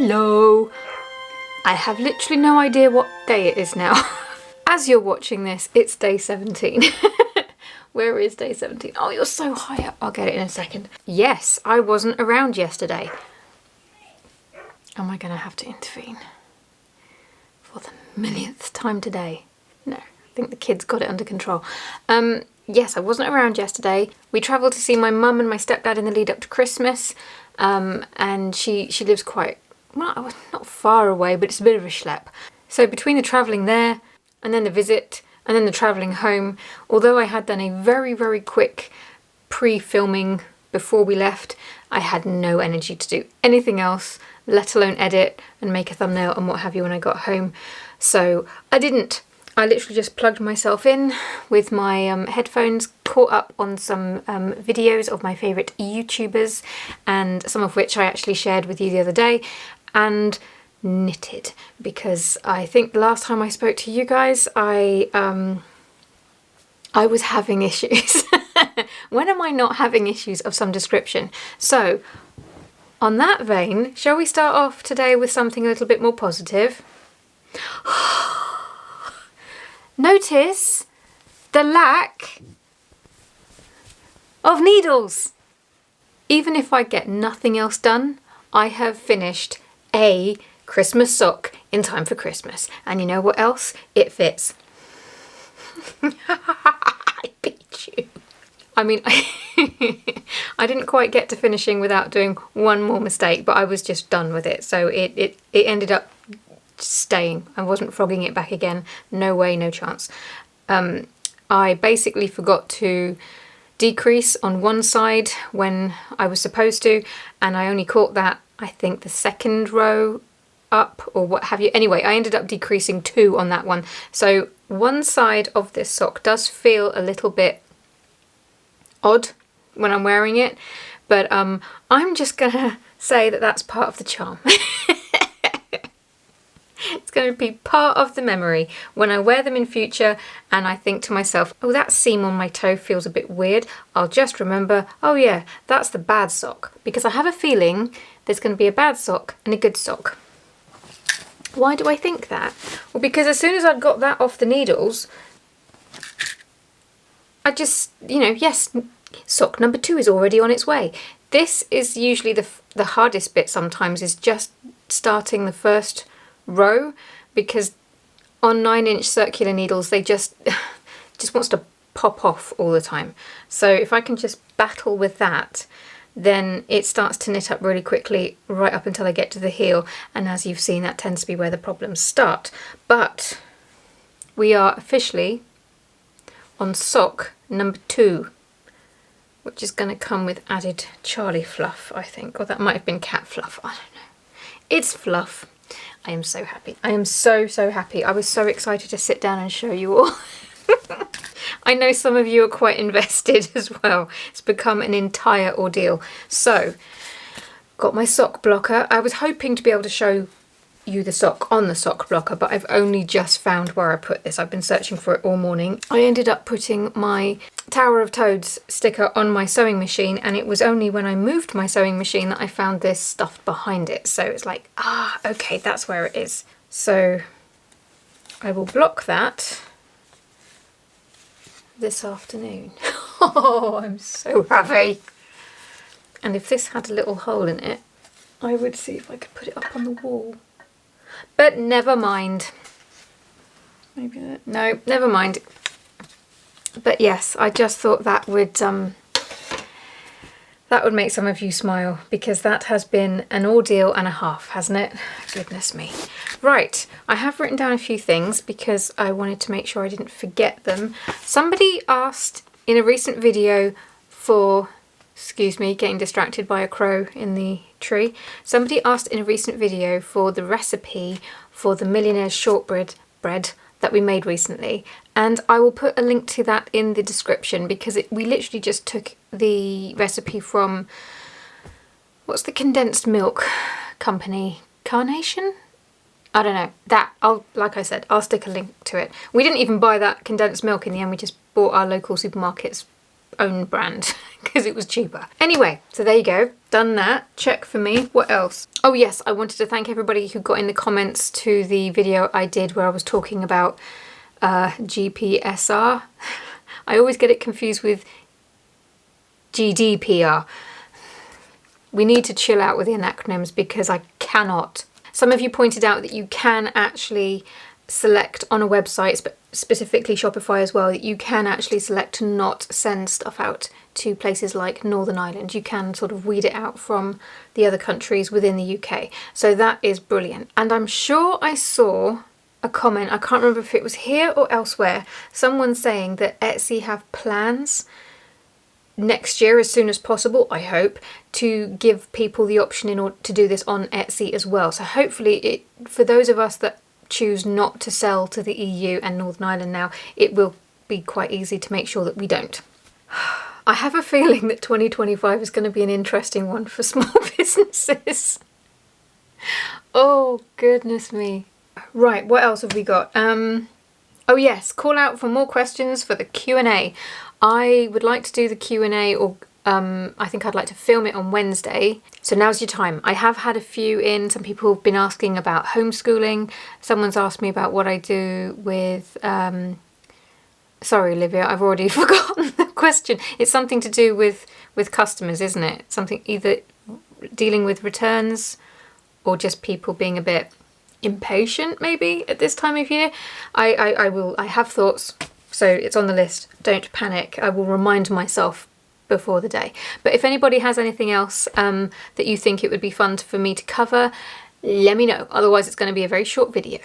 Hello! I have literally no idea what day it is now. As you're watching this, it's day 17. Where is day 17? Oh, you're so high up. I'll get it in a second. Yes, I wasn't around yesterday. Am I going to have to intervene for the millionth time today? No, I think the kids got it under control. Yes, I wasn't around yesterday. We travelled to see my mum and my stepdad in the lead up to Christmas. And she lives quite, well, not far away, but it's a bit of a schlep. So between the travelling there and then the visit and then the travelling home, although I had done a very, very quick pre-filming before we left, I had no energy to do anything else, let alone edit and make a thumbnail and what have you when I got home. So I didn't. I literally just plugged myself in with my headphones, caught up on some videos of my favourite YouTubers, and some of which I actually shared with you the other day, and knitted, because I think the last time I spoke to you guys, I was having issues. When am I not having issues of some description? So, on that vein, shall we start off today with something a little bit more positive? Notice the lack of needles. Even if I get nothing else done, I have finished a Christmas sock in time for Christmas. And you know what else? It fits. I beat you. I mean, I didn't quite get to finishing without doing one more mistake, but I was just done with it. So it ended up staying. I wasn't frogging it back again. No way, no chance. I basically forgot to decrease on one side when I was supposed to, and I only caught that, I think, the second row up or what have you. Anyway, I ended up decreasing 2 on that one. So one side of this sock does feel a little bit odd when I'm wearing it, but I'm just gonna say that that's part of the charm. It's going to be part of the memory when I wear them in future and I think to myself, oh, that seam on my toe feels a bit weird. I'll just remember, oh yeah, that's the bad sock, because I have a feeling there's going to be a bad sock and a good sock. Why do I think that? Well, because as soon as I'd got that off the needles, I just, yes, sock number 2 is already on its way. This is usually the hardest bit sometimes, is just starting the first row, because on 9-inch circular needles they just wants to pop off all the time. So if I can just battle with that, then it starts to knit up really quickly right up until I get to the heel, and as you've seen, that tends to be where the problems start. But we are officially on sock number 2, which is going to come with added Charlie fluff, I think, or that might have been cat fluff, I don't know. It's fluff. I am so happy. I am so happy. I was so excited to sit down and show you all. I know some of you are quite invested as well. It's become an entire ordeal. So, got my sock blocker. I was hoping to be able to show you the sock on the sock blocker, but I've only just found where I put this. I've been searching for it all morning. I ended up putting my Tower of Toads sticker on my sewing machine, and it was only when I moved my sewing machine that I found this stuffed behind it. So it's like, okay, that's where it is. So I will block that this afternoon. Oh, I'm so happy. And if this had a little hole in it, I would see if I could put it up on the wall. But never mind. Maybe that. No, never mind. But yes, I just thought that would make some of you smile, because that has been an ordeal and a half, hasn't it? Goodness me. Right, I have written down a few things because I wanted to make sure I didn't forget them. Somebody asked in a recent video for, excuse me, getting distracted by a crow in the tree. Somebody asked in a recent video for the recipe for the Millionaires shortbread that we made recently, and I will put a link to that in the description, because we literally just took the recipe from, what's the condensed milk company? Carnation? I don't know. Like I said, I'll stick a link to it. We didn't even buy that condensed milk in the end, we just bought our local supermarket's own brand because it was cheaper. Anyway, so there you go. Done that. Check for me. What else? Oh yes, I wanted to thank everybody who got in the comments to the video I did where I was talking about GPSR. I always get it confused with GDPR. We need to chill out with the acronyms because I cannot. Some of you pointed out that you can actually select on a website, specifically Shopify as well, that you can actually select to not send stuff out to places like Northern Ireland. You can sort of weed it out from the other countries within the UK. So that is brilliant. And I'm sure I saw a comment, I can't remember if it was here or elsewhere, someone saying that Etsy have plans next year, as soon as possible, I hope, to give people the option in order to do this on Etsy as well. So hopefully for those of us that choose not to sell to the EU and Northern Ireland now, it will be quite easy to make sure that we don't. I have a feeling that 2025 is going to be an interesting one for small businesses. Oh, goodness me. Right, what else have we got? Oh yes, call out for more questions for the Q&A. I would like to do the Q&A, or I think I'd like to film it on Wednesday. So now's your time. I have had a few in. Some people have been asking about homeschooling. Someone's asked me about what I do with... Sorry, Olivia, I've already forgotten the question. It's something to do with customers, isn't it? Something either dealing with returns or just people being a bit impatient maybe at this time of year. I have thoughts, so it's on the list. Don't panic. I will remind myself before the day. But if anybody has anything else that you think it would be fun for me to cover, let me know. Otherwise it's going to be a very short video.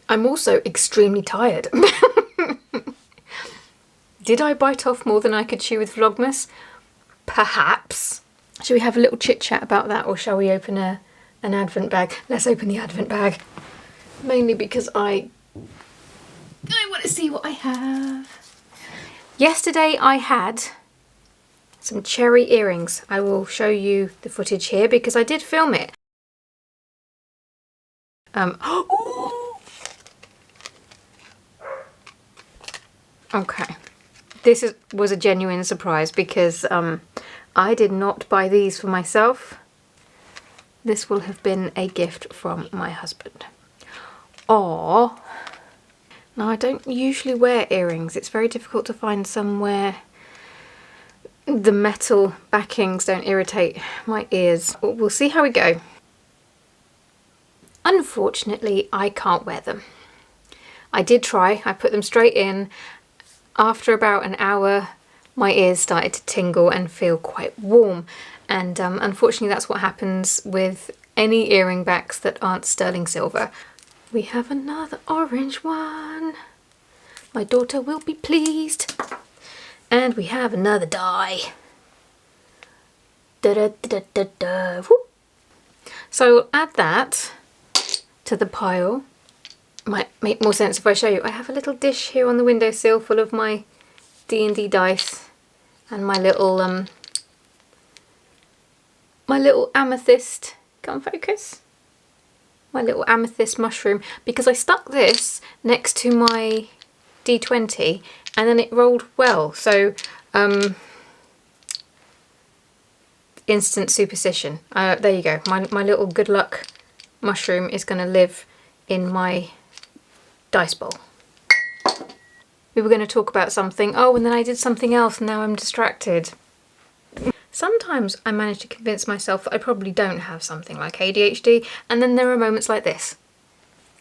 I'm also extremely tired. Did I bite off more than I could chew with Vlogmas? Perhaps. Shall we have a little chit chat about that, or shall we open an advent bag? Let's open the advent bag. Mainly because I want to see what I have. Yesterday I had some cherry earrings. I will show you the footage here because I did film it. Okay. This was a genuine surprise because I did not buy these for myself. This will have been a gift from my husband. Aww. Now, I don't usually wear earrings. It's very difficult to find somewhere the metal backings don't irritate my ears. We'll see how we go. Unfortunately, I can't wear them. I did try. I put them straight in. After about an hour, my ears started to tingle and feel quite warm. And unfortunately, that's what happens with any earring backs that aren't sterling silver. We have another orange one. My daughter will be pleased. And we have another die. Da da da da da. Whoop. So we'll add that to the pile. Might make more sense if I show you. I have a little dish here on the windowsill full of my D&D dice and my little amethyst. Come focus. My little amethyst mushroom, because I stuck this next to my D20 and then it rolled well. So instant superstition. There you go. My little good luck mushroom is going to live in my dice bowl. We were going to talk about something. Oh, and then I did something else and now I'm distracted. Sometimes I manage to convince myself that I probably don't have something like ADHD, and then there are moments like this.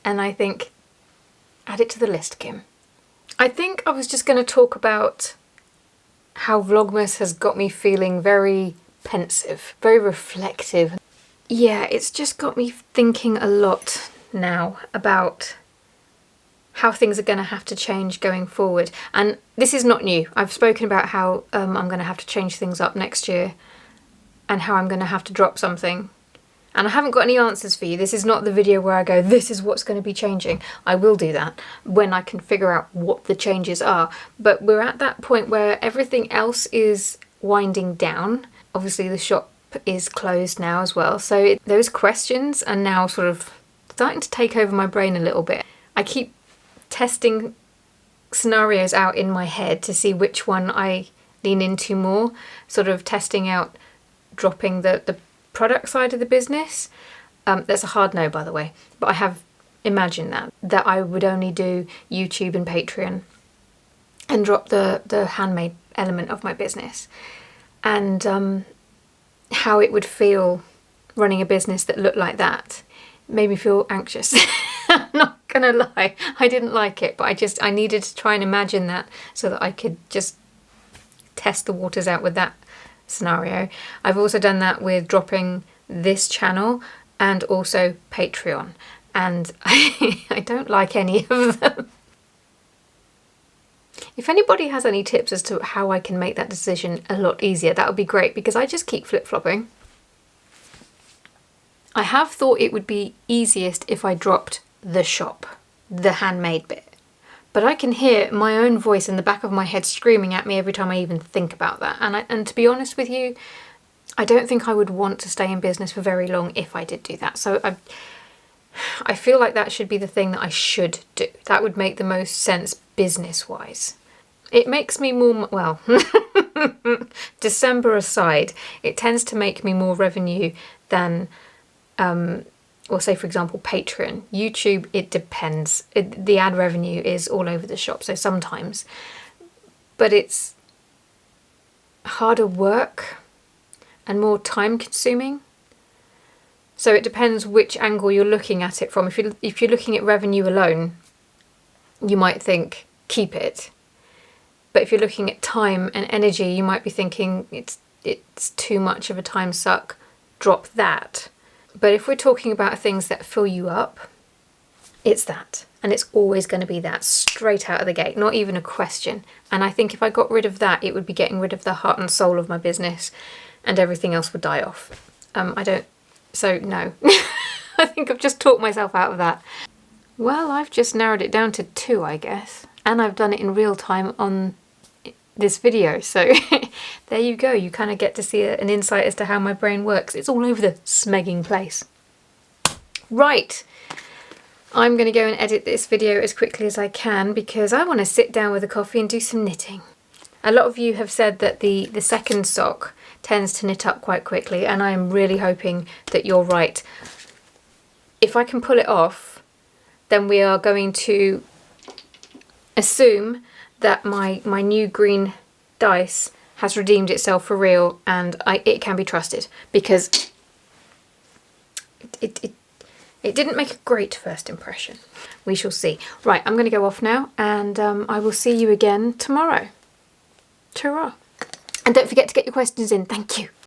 And I think, add it to the list, Kim. I think I was just going to talk about how Vlogmas has got me feeling very pensive, very reflective. Yeah, it's just got me thinking a lot now about how things are going to have to change going forward. And this is not new. I've spoken about how I'm going to have to change things up next year and how I'm going to have to drop something. And I haven't got any answers for you. This is not the video where I go, this is what's going to be changing. I will do that when I can figure out what the changes are. But we're at that point where everything else is winding down. Obviously the shop is closed now as well. So those questions are now sort of starting to take over my brain a little bit. I keep testing scenarios out in my head to see which one I lean into more, sort of testing out dropping the product side of the business. That's a hard no, by the way, but I have imagined that I would only do YouTube and Patreon and drop the handmade element of my business, and how it would feel running a business that looked like that made me feel anxious. I'm not gonna lie, I didn't like it, but I needed to try and imagine that so that I could just test the waters out with that scenario. I've also done that with dropping this channel and also Patreon, and I don't like any of them. If anybody has any tips as to how I can make that decision a lot easier, that would be great, because I just keep flip-flopping. I have thought it would be easiest if I dropped the shop, the handmade bit. But I can hear my own voice in the back of my head screaming at me every time I even think about that. And to be honest with you, I don't think I would want to stay in business for very long if I did do that. So I feel like that should be the thing that I should do. That would make the most sense business-wise. It makes me more, well, December aside, it tends to make me more revenue than, or say for example, Patreon. YouTube, it depends. The ad revenue is all over the shop, so sometimes. But it's harder work and more time consuming. So it depends which angle you're looking at it from. If you're looking at revenue alone, you might think, keep it. But if you're looking at time and energy, you might be thinking it's too much of a time suck, drop that. But if we're talking about things that fill you up, it's that. And it's always going to be that, straight out of the gate, not even a question. And I think if I got rid of that, it would be getting rid of the heart and soul of my business, and everything else would die off. So no. I think I've just talked myself out of that. Well, I've just narrowed it down to 2, I guess. And I've done it in real time on this video, so there you go. You kind of get to see an insight as to how my brain works. It's all over the smegging place. Right, I'm going to go and edit this video as quickly as I can because I want to sit down with a coffee and do some knitting. A lot of you have said that the second sock tends to knit up quite quickly, and I am really hoping that you're right. If I can pull it off, then we are going to assume that my new green dice has redeemed itself for real, and it can be trusted, because it didn't make a great first impression. We shall see. Right, I'm going to go off now, and I will see you again tomorrow. Ta-ra. And don't forget to get your questions in. Thank you.